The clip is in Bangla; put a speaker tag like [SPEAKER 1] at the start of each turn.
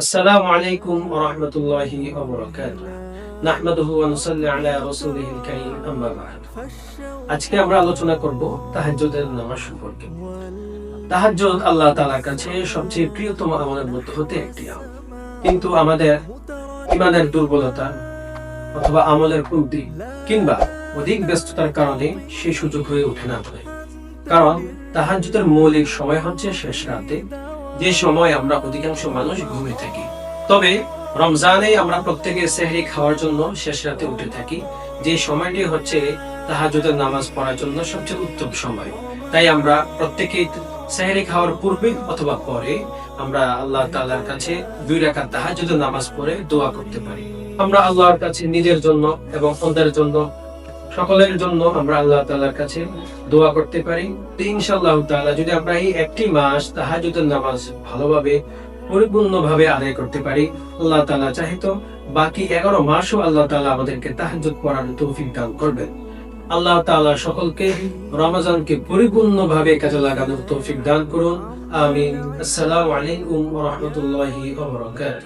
[SPEAKER 1] আসসালামু আলাইকুম ওয়া রাহমাতুল্লাহি ওয়া বারাকাতুহু। নাহমাদুহু ওয়া নুসাল্লি আলা রাসূলিহিল কারীম, আম্মা বা'দ। আজকে আমরা আলোচনা করব তাহাজ্জুদের নামাজ সম্পর্কে। তাহাজ্জুদ আল্লাহ তাআলার কাছে সবচেয়ে প্রিয়তম আমলের মধ্যে হতে একটি আমল। কিন্তু আমাদের ঈমানের দুর্বলতা অথবা আমলের কমতি কিংবা অধিক ব্যস্ততার কারণে সেই সুযোগ হয়ে ওঠে না বলে। কারণ তাহাজ্জুদের মৌলিক সময় হচ্ছে শেষ রাতে, যে সময় আমরা অধিকাংশ মানুষ ঘুমিয়ে থাকি। তবে রমজানে আমরা প্রত্যেকে সেহরি খাওয়ার জন্য শেষ রাতে উঠে থাকি, যে সময়টি হচ্ছে তাহাজ্জুদের নামাজ পড়ার জন্য সবচেয়ে উত্তম সময়। তাই আমরা প্রত্যেকেই সেহরি খাওয়ার পূর্বে অথবা পরে আমরা আল্লাহ তাআলার কাছে 2 রাকাত তাহাজ্জুদের নামাজ পড়ে দোয়া করতে পারি। আমরা আল্লাহর কাছে নিজের জন্য এবং অন্যের জন্য, সকলের জন্য আমরা আল্লাহ তাআলার কাছে দোয়া করতে পারি। তো ইনশাআল্লাহ তাআলা যদি আমরা এই একটি মাস তাহাজ্জুদের নামাজ ভালোভাবে পরিপূর্ণভাবে আদায় করতে পারি, আল্লাহ তাআলা চাইতো বাকি 11 মাসও আল্লাহ তাআলা আমাদেরকে তাহাজ্জুদ পড়ার তৌফিক দান করবেন। আল্লাহ তাআলা সকলকে রমজানকে পরিপূর্ণভাবে কাজে লাগানোর তৌফিক দান করুন। আমিন। আসসালামু আলাইকুম ওয়া রাহমাতুল্লাহি ওয়া বারাকাতুহু।